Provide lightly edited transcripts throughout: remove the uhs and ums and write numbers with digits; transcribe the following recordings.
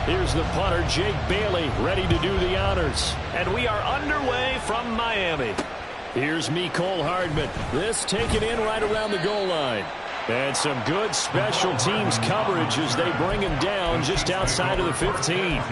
Here's the punter, Jake Bailey, ready to do the honors. And we are underway from Miami. Here's Mecole Hardman. This taken in right around the goal line. And some good special teams coverage as they bring him down just outside of the 15.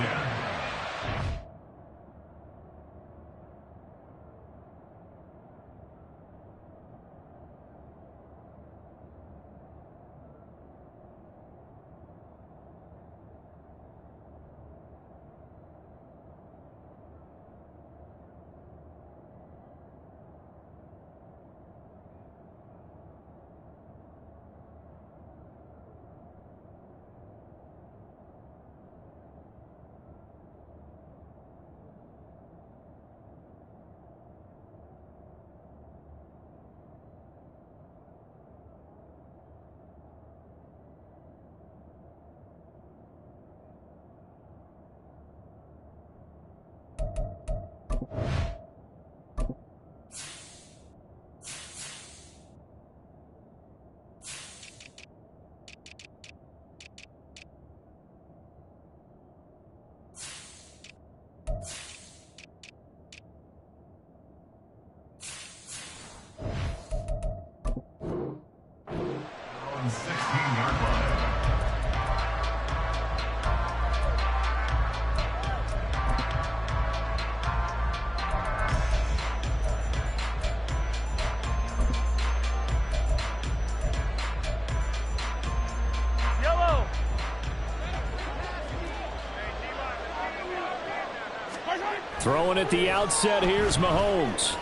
Throwing at the outset, here's Mahomes.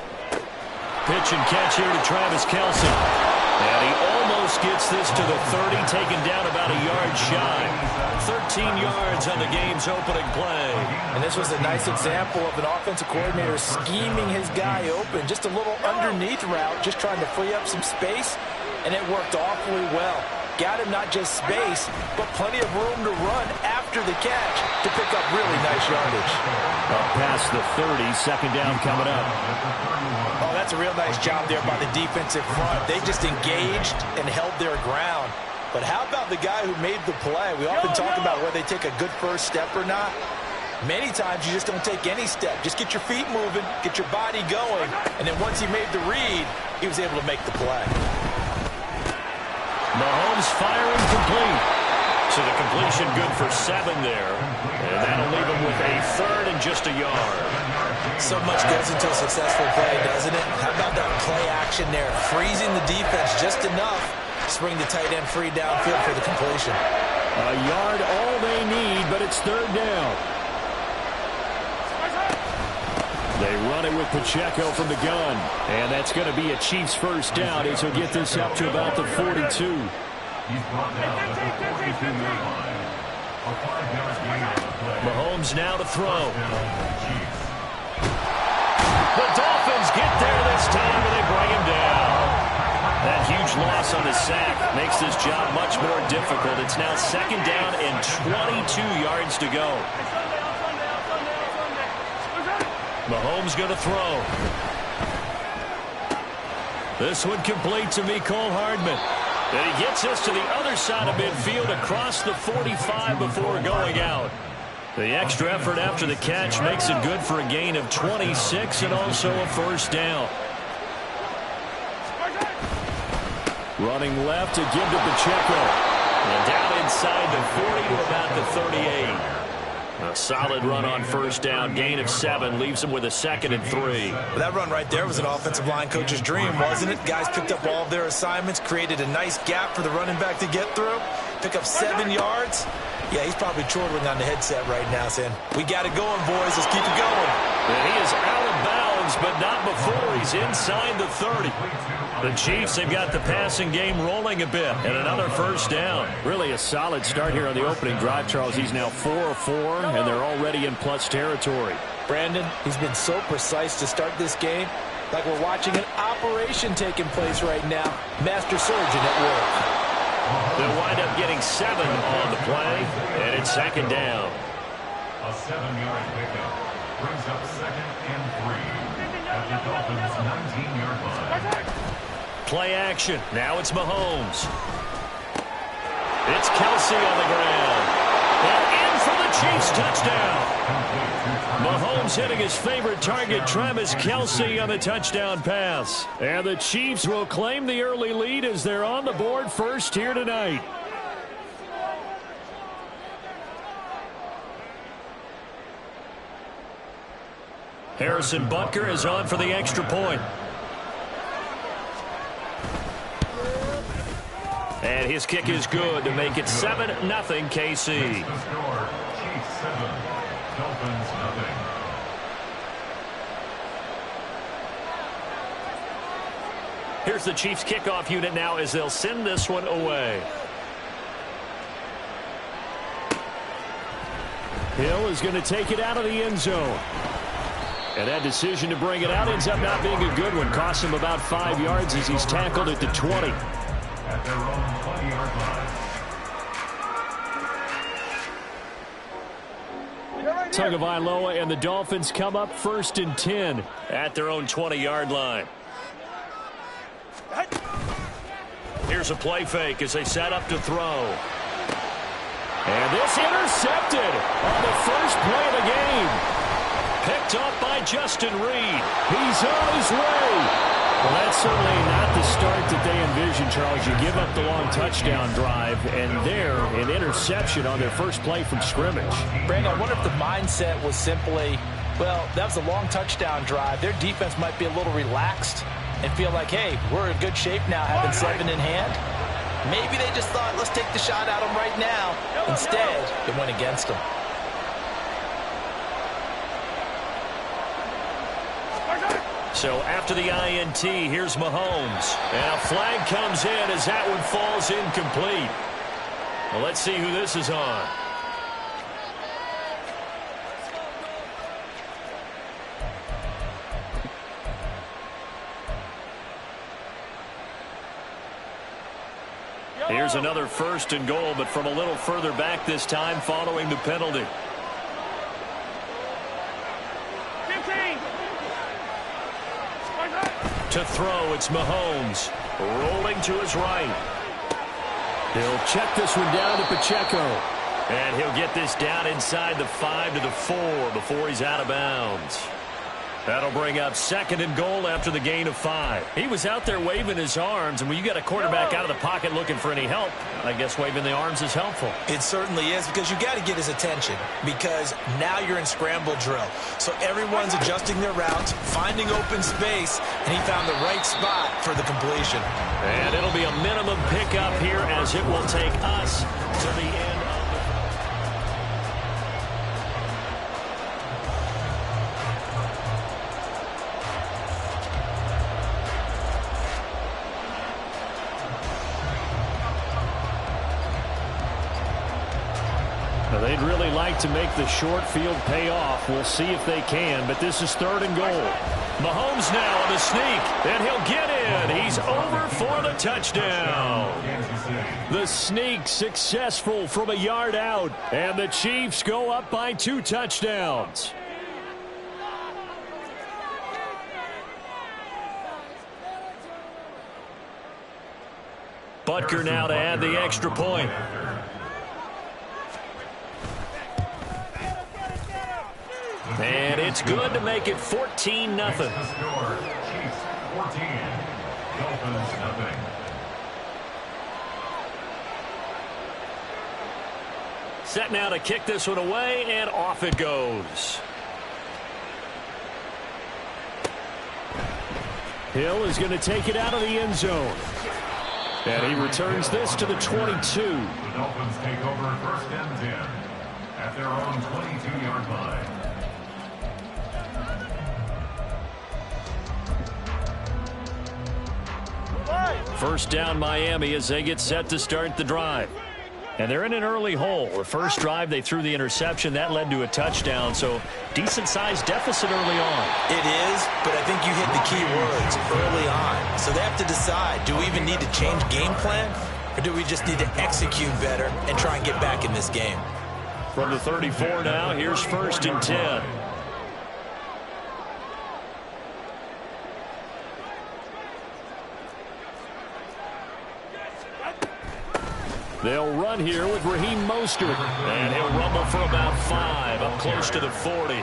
Pitch and catch here to Travis Kelce. And he almost gets this to the 30, taken down about a yard shy. 13 yards on the game's opening play. And this was a nice example of an offensive coordinator scheming his guy open. Just a little underneath route, just trying to free up some space, and it worked awfully well. Got him not just space, but plenty of room to run after the catch to pick up really nice yardage. Up past the 30, second down coming up. Oh, that's a real nice job there by the defensive front. They just engaged and held their ground. But how about the guy who made the play? We often talk about whether they take a good first step or not. Many times you just don't take any step. Just get your feet moving, get your body going, and then once he made the read, he was able to make the play. Mahomes firing complete. So the completion good for 7 there. And that'll leave him with a third and just a yard. So much goes into a successful play, doesn't it? How about that play action there? Freezing the defense just enough to bring the tight end free downfield for the completion. A yard all they need, but it's third down. They run it with Pacheco from the gun. And that's going to be a Chiefs first down as he'll get this up to about the 42. He's brought down at the 42-yard line. A 5-yard gain on the play. Mahomes now to throw. The Dolphins get there this time, and they bring him down. That huge loss on the sack makes this job much more difficult. It's now second down and 22 yards to go. Mahomes going to throw. This one complete to Mecole Hardman. And he gets us to the other side of midfield across the 45 before going out. The extra effort after the catch makes it good for a gain of 26 and also a first down. Running left to give to Pacheco. And down inside the 40 to about the 38. A solid run on first down, gain of 7, leaves him with a 2nd and 3. Well, that run right there was an offensive line coach's dream, wasn't it? Guys picked up all of their assignments, created a nice gap for the running back to get through, pick up 7 yards. Yeah, he's probably chortling on the headset right now saying, we got it going, boys. Let's keep it going. And he is out of bounds, but not before he's inside the 30. The Chiefs have got the passing game rolling a bit, and another first down. Really a solid start here on the opening drive, Charles. He's now 4 of 4, and they're already in plus territory. Brandon, he's been so precise to start this game, like we're watching an operation taking place right now. Master surgeon at work. They'll wind up getting 7 on the play, and it's second down. A 7-yard pickup brings up 2nd and 3 at the Dolphins' 19-yard line. Play action. Now it's Mahomes. It's Kelce on the ground. And in for the Chiefs touchdown. Mahomes hitting his favorite target, Travis Kelce, on the touchdown pass. And the Chiefs will claim the early lead as they're on the board first here tonight. Harrison Butker is on for the extra point. And his kick is good to make it 7-0 KC. Here's the Chiefs kickoff unit now as they'll send this one away. Hill is going to take it out of the end zone. And that decision to bring it out ends up not being a good one. Costs him about 5 yards as he's tackled at the 20. At their own 20-yard line. Tagovailoa and the Dolphins come up 1st and 10 at their own 20-yard line. Here's a play fake as they set up to throw. And this intercepted on the first play of the game. Picked off by Justin Reed. He's on his way. Well, that's certainly not the start that they envisioned, Charles. You give up the long touchdown drive, and there, an interception on their first play from scrimmage. Brandon, I wonder if the mindset was simply, well, that was a long touchdown drive. Their defense might be a little relaxed and feel like, hey, we're in good shape now, having 7 in hand. Maybe they just thought, let's take the shot at them right now. Instead, it went against them. So after the INT, here's Mahomes. And a flag comes in as that one falls incomplete. Well, let's see who this is on. Here's another 1st and goal, but from a little further back this time following the penalty. 15. To throw, it's Mahomes. Rolling to his right. He'll check this one down to Pacheco. And he'll get this down inside the 5 to the 4 before he's out of bounds. That'll bring up 2nd and goal after the gain of 5. He was out there waving his arms, and when you got a quarterback out of the pocket looking for any help, I guess waving the arms is helpful. It certainly is, because you got to get his attention, because now you're in scramble drill. So everyone's adjusting their routes, finding open space, and he found the right spot for the completion. And it'll be a minimum pickup here as it will take us to the end. They'd really like to make the short field pay off. We'll see if they can, but this is 3rd and goal. Mahomes now on the sneak, and he'll get in. He's over for the touchdown. The sneak successful from a yard out, and the Chiefs go up by 2 touchdowns. Butker now to add the extra point. And it's good to make it 14-0. Chiefs 14, Dolphins 0. Set now to kick this one away, and off it goes. Hill is going to take it out of the end zone. And he returns this to the 22. The Dolphins take over 1st and 10 at their own 22-yard line. First down Miami as they get set to start the drive. And they're in an early hole. The first drive they threw the interception. That led to a touchdown, so decent-sized deficit early on. It is, but I think you hit the key words early on. So they have to decide, do we even need to change game plan, or do we just need to execute better and try and get back in this game? From the 34 now, here's 1st and 10. They'll run here with Raheem Mostert. And he'll rumble for about 5, up close to the 40.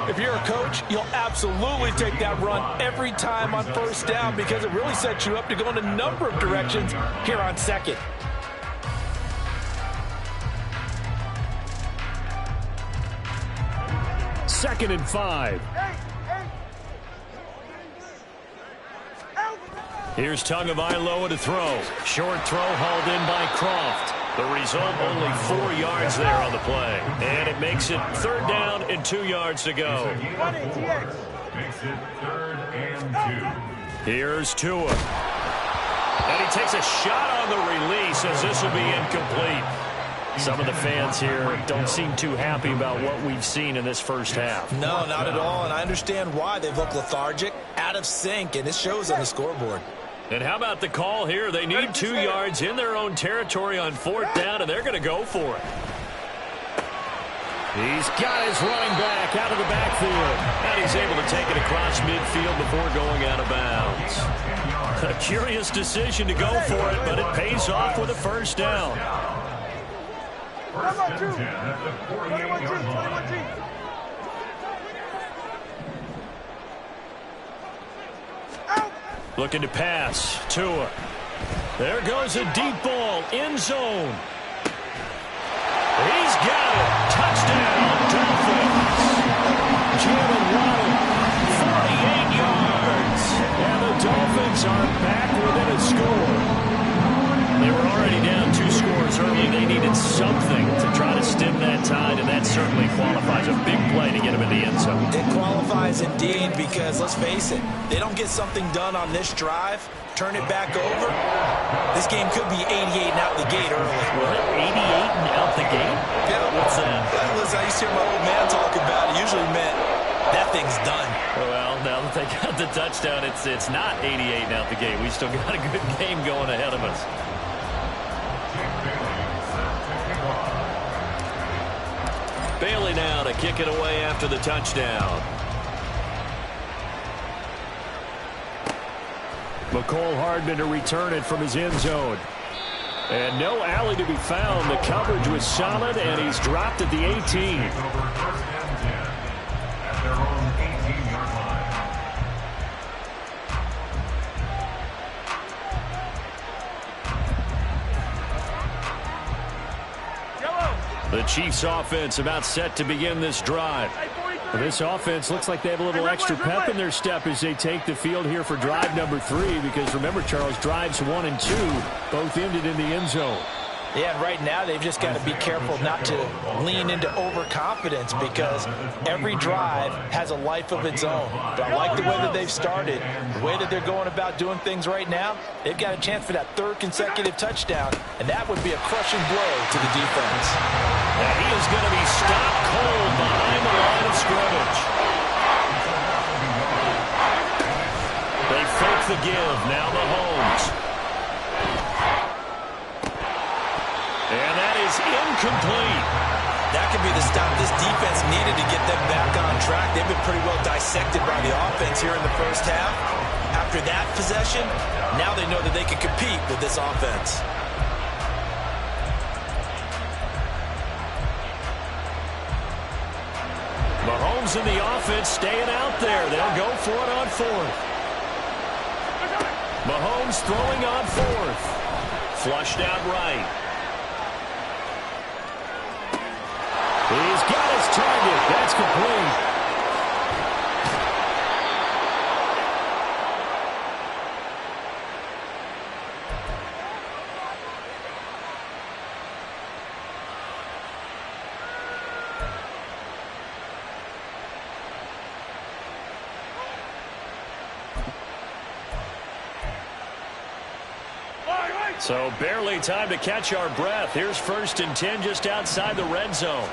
If you're a coach, you'll absolutely take that run every time on first down because it really sets you up to go in a number of directions here on second. Second and 5. Here's Tagovailoa to throw. Short throw hauled in by Croft. The result, only 4 yards there on the play. And it makes it 3rd down and 2 yards to go. Makes it 3rd and 2. Here's Tua. And he takes a shot on the release as this will be incomplete. Some of the fans here don't seem too happy about what we've seen in this first half. No, not at all, and I understand why. They've looked lethargic, out of sync, and it shows on the scoreboard. And how about the call here? They need 2 yards in their own territory on 4th down, and they're going to go for it. He's got his running back out of the backfield, and he's able to take it across midfield before going out of bounds. A curious decision to go for it, but it pays off with a first down. First and 10 at the 48-yard line. Looking to pass. Tua. There goes a deep ball. End zone. He's got it. Touchdown, Dolphins. Jalen Waddle, 48 yards. And the Dolphins are back within a score. They were already down 2 scores early. They needed something to try to stem that tide, and that certainly qualifies. A big play to get them in the end zone. It qualifies indeed because, let's face it, they don't get something done on this drive, turn it back over, this game could be 88 and out the gate early. What? 88 and out the gate? Yeah. What's that? Listen, I used to hear my old man talk about it. Usually meant that thing's done. Well, now that they got the touchdown, it's not 88 and out the gate. We still got a good game going ahead of us. Bailey now to kick it away after the touchdown. McCole Hardman to return it from his end zone. And no alley to be found. The coverage was solid, and he's dropped at the 18. First and 10 at their own 18-yard line. The Chiefs offense about set to begin this drive. This offense looks like they have a little extra pep in their step as they take the field here for drive number 3, because remember, Charles, drives 1 and 2 both ended in the end zone. Yeah, and right now they've just got to be careful not to lean into overconfidence because every drive has a life of its own. But I like the way that they've started, the way that they're going about doing things right now. They've got a chance for that 3rd consecutive touchdown, and that would be a crushing blow to the defense. And he is going to be stopped cold behind the line of scrimmage. They fake the give. Now Mahomes. And that is incomplete. That could be the stop this defense needed to get them back on track. They've been pretty well dissected by the offense here in the first half. After that possession, now they know that they can compete with this offense. Mahomes and the offense staying out there. They'll go for it on 4th. Mahomes throwing on 4th. Flushed out right. He's got his target. That's complete. So barely time to catch our breath. Here's 1st and 10 just outside the red zone.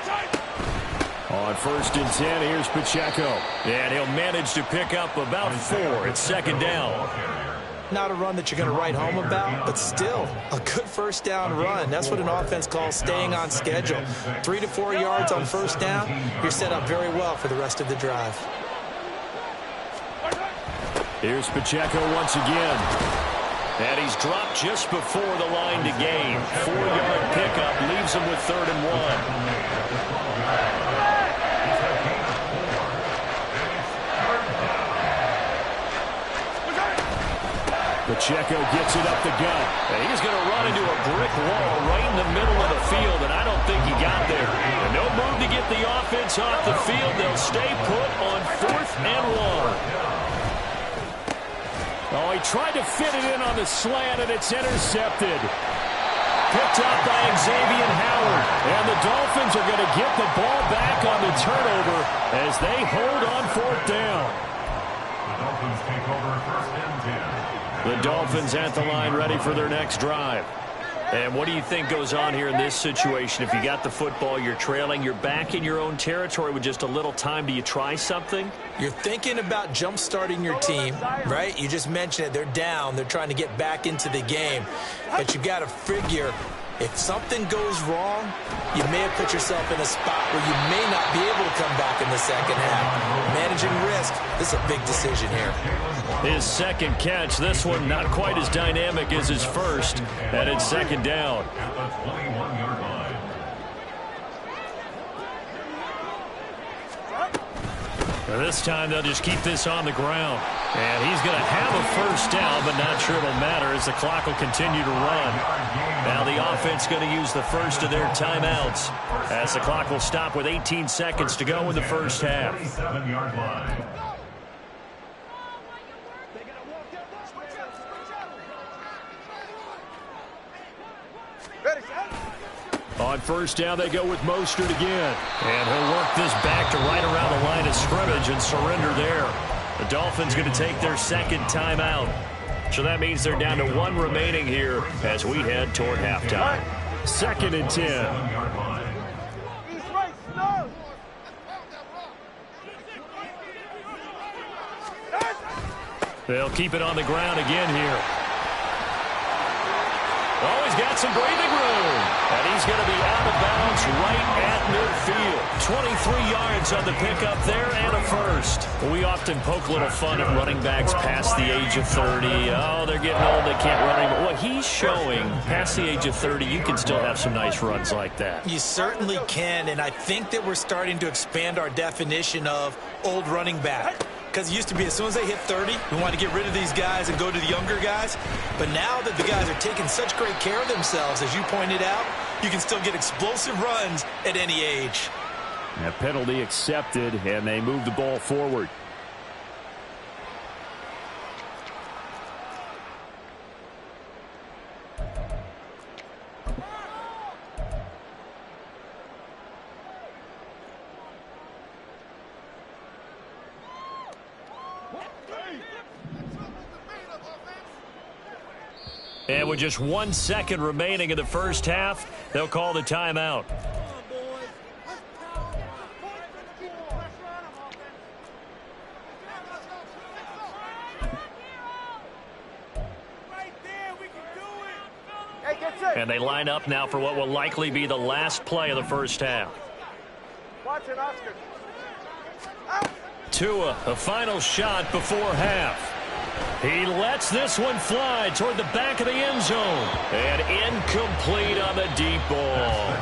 On 1st and 10, here's Pacheco. And he'll manage to pick up about 4. It's 2nd down. Not a run that you're going to write home about, but still a good first down run. That's what an offense calls staying on schedule. 3 to 4 yards on first down, you're set up very well for the rest of the drive. Here's Pacheco once again. And he's dropped just before the line to gain. 4-yard pickup leaves him with 3rd and 1. Pacheco gets it up the gut. And he's going to run into a brick wall right in the middle of the field, and I don't think he got there. And no move to get the offense off the field. They'll stay put on 4th and 1. Oh, he tried to fit it in on the slant, and it's intercepted. Picked up by Xavier Howard. And the Dolphins are going to get the ball back on the turnover as they hold on 4th down. The Dolphins take over 1st and 10. The Dolphins at the line ready for their next drive. And what do you think goes on here in this situation? If you got the football, you're trailing, you're back in your own territory with just a little time. Do you try something? You're thinking about jump-starting your team, right? You just mentioned it. They're down. They're trying to get back into the game. But you got to figure if something goes wrong, you may have put yourself in a spot where you may not be able to come back in the second half. Managing risk, this is a big decision here. His second catch, this one not quite as dynamic as his first, and it's 2nd down. At the 21-yard line. This time they'll just keep this on the ground. And he's going to have a 1st down, but not sure it'll matter as the clock will continue to run. Now the offense going to use the first of their timeouts as the clock will stop with 18 seconds to go in the first half. 27-yard line. On 1st down, they go with Mostert again. And he'll work this back to right around the line of scrimmage and surrender there. The Dolphins going to take their 2nd timeout. So that means they're down to 1 remaining here as we head toward halftime. 2nd and 10. They'll keep it on the ground again here. Oh, he's got some breathing room. And he's going to be out of bounds right at midfield. 23 yards on the pickup there and a 1st. We often poke a little fun at running backs past the age of 30. Oh, they're getting old, they can't run anymore. Well, he's showing past the age of 30, you can still have some nice runs like that. You certainly can, and I think that we're starting to expand our definition of old running back. Because it used to be as soon as they hit 30, we want to get rid of these guys and go to the younger guys. But now that the guys are taking such great care of themselves, as you pointed out, you can still get explosive runs at any age. A penalty accepted, and they move the ball forward. And with just 1 second remaining in the first half, they'll call the timeout. And they line up now for what will likely be the last play of the first half. Watch it, Oscar. Tua, a final shot before half. He lets this one fly toward the back of the end zone. And incomplete on the deep ball.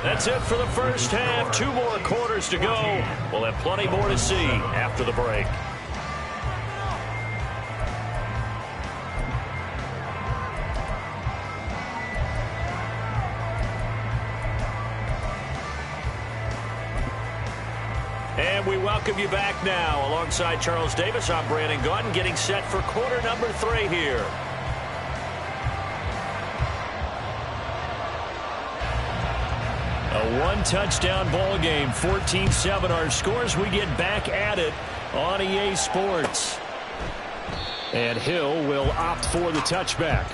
That's it for the first half. 2 more quarters to go. We'll have plenty more to see after the break. And we welcome you back now. Alongside Charles Davis, I'm Brandon Gaudin, getting set for quarter number 3 here. A 1-touchdown ball game, 14-7 our scores. We get back at it on EA Sports. And Hill will opt for the touchback.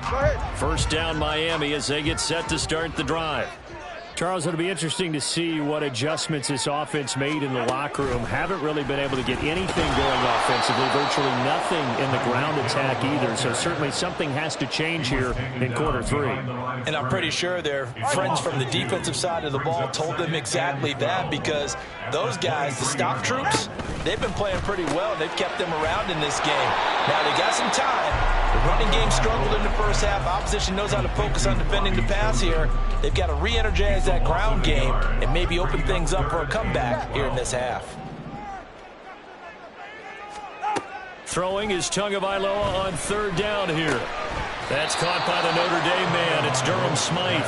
Go ahead. First down Miami as they get set to start the drive. Charles, it'll be interesting to see what adjustments this offense made in the locker room. Haven't really been able to get anything going offensively, virtually nothing in the ground attack either. So certainly something has to change here in quarter 3. And I'm pretty sure their friends from the defensive side of the ball told them exactly that, because those guys, the stop troops, they've been playing pretty well. They've kept them around in this game. Now, they got some time. The running game struggled in the first half. Opposition knows how to focus on defending the pass here. They've got to re-energize that ground game and maybe open things up for a comeback here in this half. Throwing is Tagovailoa on third down here. That's caught by the Notre Dame man. It's Durham Smythe.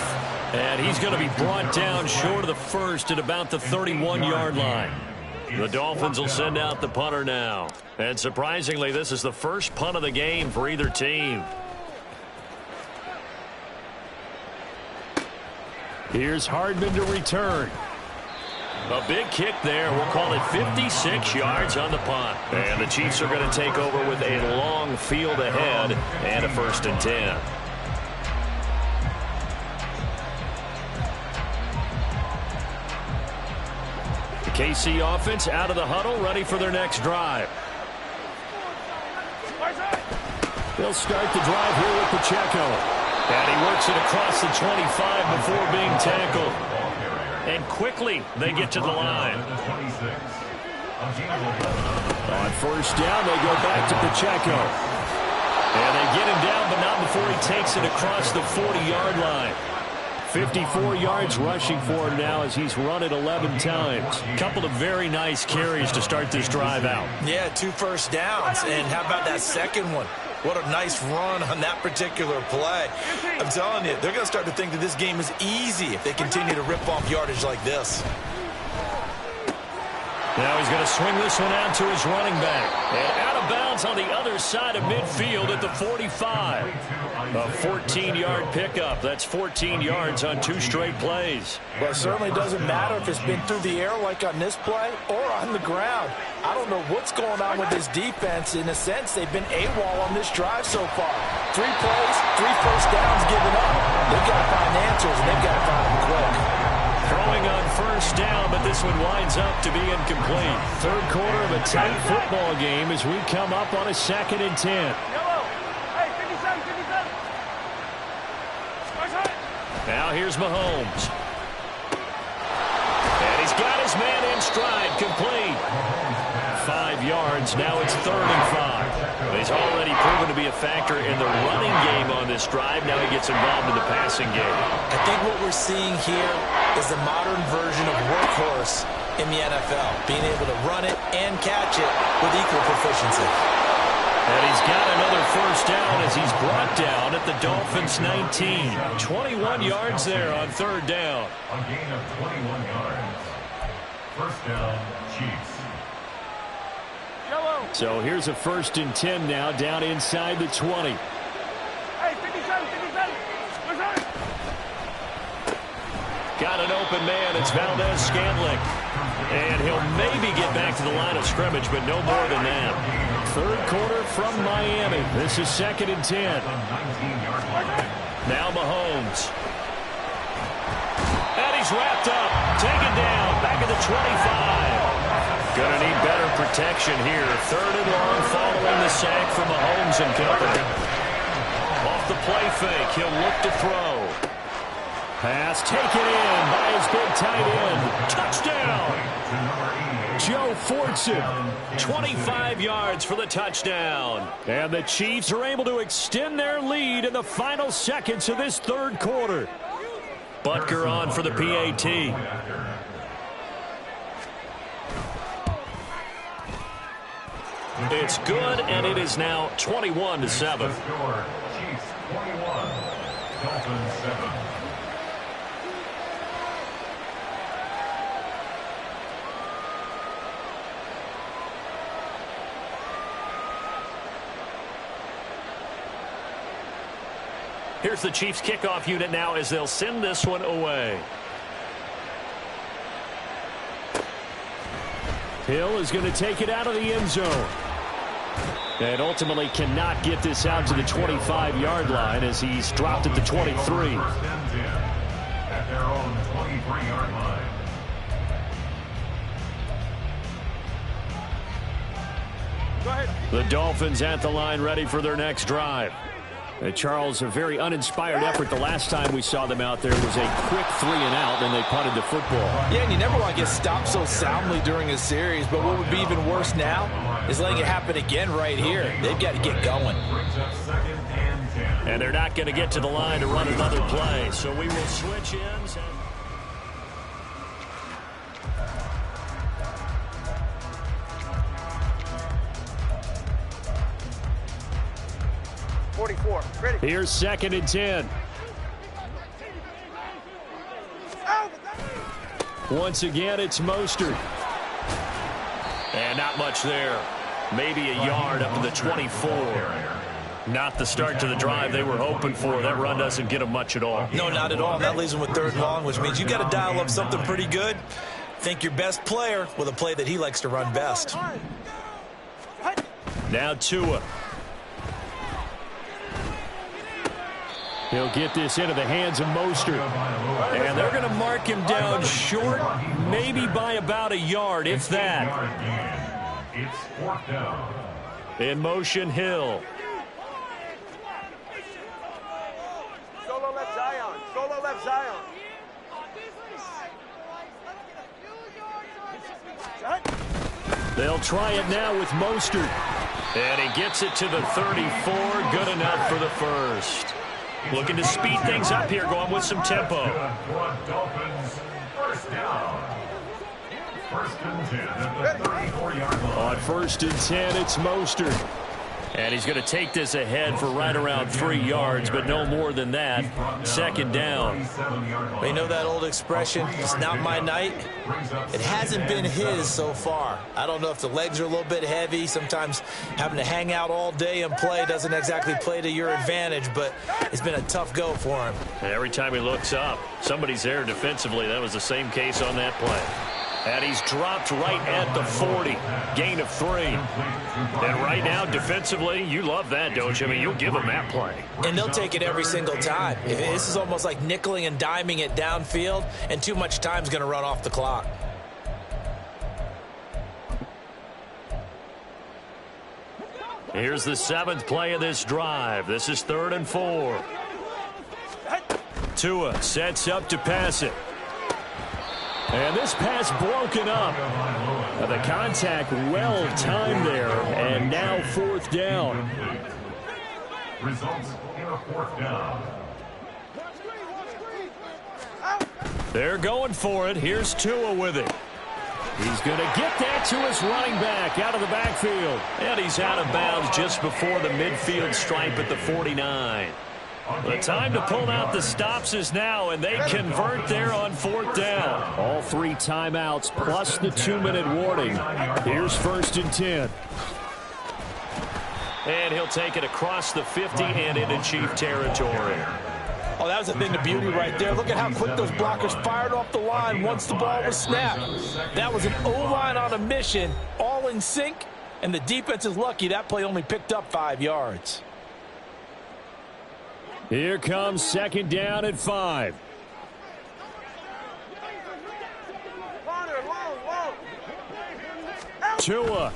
And he's going to be brought down short of the first at about the 31-yard line. The Dolphins will send out the punter now. And surprisingly, this is the first punt of the game for either team. Here's Hardman to return. A big kick there. We'll call it 56 yards on the punt. And the Chiefs are going to take over with a long field ahead and a 1st and 10. The KC offense out of the huddle, ready for their next drive. They'll start the drive here with Pacheco. And he works it across the 25 before being tackled. And quickly, they get to the line. On first down, they go back to Pacheco. And they get him down, but not before he takes it across the 40-yard line. 54 yards rushing for him now as he's run it 11 times. A couple of very nice carries to start this drive out. Yeah, 2 first downs. And how about that second one? What a nice run on that particular play. I'm telling you, they're going to start to think that this game is easy if they continue to rip off yardage like this. Now he's going to swing this one out to his running back. And out of bounds on the other side of midfield at the 45. A 14-yard pickup. That's 14 yards on 2 straight plays. Well, it certainly doesn't matter if it's been through the air like on this play or on the ground. I don't know what's going on with this defense. In a sense, they've been AWOL on this drive so far. 3 plays, 3 first downs given up. They've got to find answers, and they've got to find them quick. Throwing on first down, but this one winds up to be incomplete. Third quarter of a tight football game as we come up on a 2nd and 10. Now here's Mahomes. And he's got his man in stride, complete. 5 yards, now it's 3rd and 5. He's already proven to be a factor in the running game on this drive. Now he gets involved in the passing game. I think what we're seeing here is the modern version of workhorse in the NFL, being able to run it and catch it with equal proficiency. And he's got another first down as he's brought down at the Dolphins' 19. 21 yards there on 3rd down. A gain of 21 yards. First down, Chiefs. So here's a 1st and 10 now, down inside the 20. Got an open man. It's Valdez-Scantling. And he'll maybe get back to the line of scrimmage, but no more than that. 3rd quarter from Miami. This is 2nd and 10. Now Mahomes. And he's wrapped up. Taken down. Back at the 25. Going to need better protection here. 3rd and long following the sack from Mahomes and company. Off the play fake. He'll look to throw. Pass taken in by his big tight end. Touchdown! Joe Fortson, 25 yards for the touchdown. And the Chiefs are able to extend their lead in the final seconds of this 3rd quarter. Butker on for the PAT. It's good, and it is now 21-7. Chiefs 21, Dolphins 7. Here's the Chiefs kickoff unit now as they'll send this one away. Hill is going to take it out of the end zone. And ultimately cannot get this out to the 25-yard line as he's dropped at the 23. First and 10 at their own 23-yard line. Go ahead. The Dolphins at the line ready for their next drive. Charles, a very uninspired effort. The last time we saw them out there was a quick 3-and-out, and they punted the football. Yeah, and you never want to get stopped so soundly during a series, but what would be even worse now is letting it happen again right here. They've got to get going. And they're not going to get to the line to run another play, so we will switch ends. 44. Ready. Here's 2nd and 10. Once again, it's Mostert. And not much there. Maybe a yard up to the 24. Not the start to the drive they were hoping for. That run doesn't get them much at all. No, not at all. And that leaves them with 3rd and long, which means you got to dial up something pretty good. Think your best player with a play that he likes to run best. Now Tua. He'll get this into the hands of Mostert. And they're going to mark him down short, maybe by about a yard, if that. It's 4th down. In motion, Hill. Solo left Zion. Solo left Zion. They'll try it now with Mostert. And he gets it to the 34. Good enough for the first. Looking to speed things up here, going with some tempo. Dolphins, 1st down. 1st and 10 at the 34-yard line. On 1st and 10, it's Mostert. And he's going to take this ahead for right around 3 yards, but no more than that. 2nd down. You know that old expression, it's not my night? It hasn't been his so far. I don't know if the legs are a little bit heavy. Sometimes having to hang out all day and play doesn't exactly play to your advantage, but it's been a tough go for him. And every time he looks up, somebody's there defensively. That was the same case on that play. And he's dropped right at the 40. Gain of 3. And right now, defensively, you love that, don't you? I mean, you'll give him that play. And they'll take it every single time. This is almost like nickeling and diming it downfield, and too much time's going to run off the clock. Here's the 7th play of this drive. This is 3rd and 4. Tua sets up to pass it. And this pass broken up. The contact well timed there, and now 4th down. Results in a 4th down. They're going for it. Here's Tua with it. He's going to get that to his running back out of the backfield. And he's out of bounds just before the midfield stripe at the 49. The time to pull out the stops is now, and they convert there on 4th down. All 3 timeouts plus the 2-minute warning. Here's 1st and 10. And he'll take it across the 50 and into Chief territory. Oh, that was a thing of beauty right there. Look at how quick those blockers fired off the line once the ball was snapped. That was an O-line on a mission, all in sync, and the defense is lucky that play only picked up 5 yards. Here comes 2nd down at 5. Tua.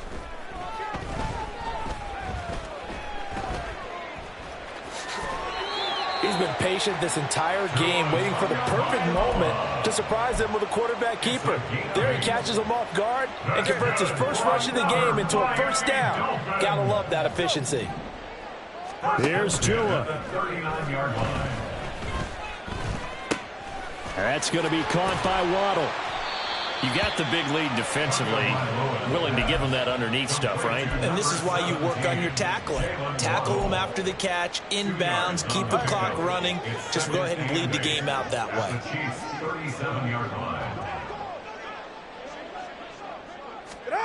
He's been patient this entire game, waiting for the perfect moment to surprise them with a quarterback keeper. There he catches him off guard and converts his first rush of the game into a 1st down. Gotta love that efficiency. Here's Tua. 39-yard line. That's going to be caught by Waddle. You got the big lead defensively, willing to give him that underneath stuff, right? And this is why you work on your tackling. Tackle him after the catch, inbounds, keep the clock running. Just go ahead and bleed the game out that way. Chiefs 37-yard line.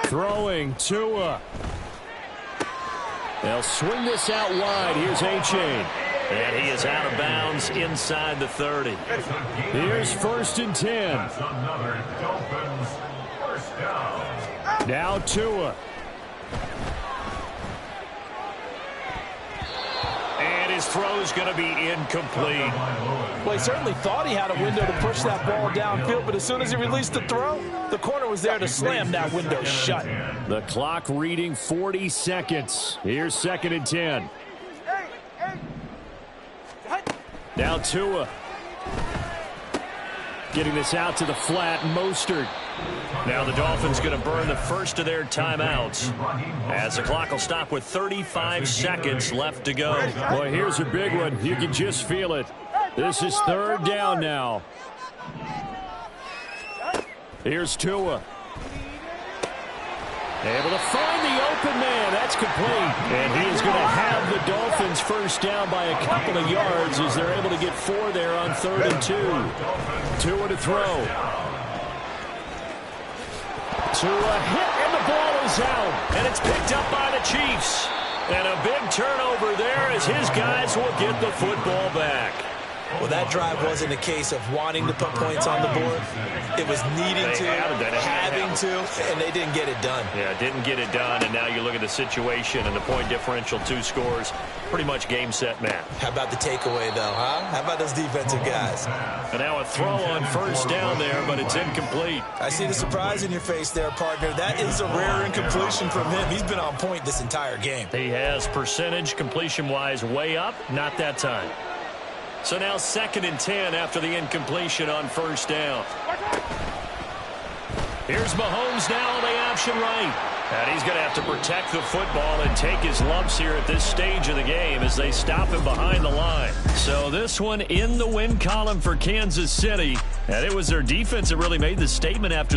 Throwing Tua. They'll swing this out wide. Here's A-Chain. And he is out of bounds inside the 30. Here's 1st and 10. That's another Dolphins 1st down. Now Tua. And his throw's going to be incomplete. Well, he certainly thought he had a window to push that ball downfield, but as soon as he released the throw, the corner was there to slam that window shut. The clock reading 40 seconds. Here's 2nd and 10. Now Tua. Getting this out to the flat, Mostert. Now the Dolphins going to burn the first of their timeouts as the clock will stop with 35 seconds left to go. Boy, here's a big one. You can just feel it. This is third down now. Here's Tua. Able to find the open man. That's complete. And he is going to have the Dolphins first down by a couple of yards as they're able to get 4 there on 3rd and 2. Tua to throw. Tua hit, and the ball is out. And it's picked up by the Chiefs. And a big turnover there as his guys will get the football back. Well, that drive wasn't a case of wanting to put points on the board. It was needing to, having to, and they didn't get it done. Yeah, didn't get it done, and now you look at the situation and the point differential, 2 scores, pretty much game, set, match. How about the takeaway, though, huh? How about those defensive guys? And now a throw on first down there, but it's incomplete. I see the surprise in your face there, partner. That is a rare incompletion from him. He's been on point this entire game. He has percentage completion-wise way up, not that time. So now 2nd and 10 after the incompletion on first down. Here's Mahomes now on the option right. And he's going to have to protect the football and take his lumps here at this stage of the game as they stop him behind the line. So this one in the win column for Kansas City. And it was their defense that really made the statement after the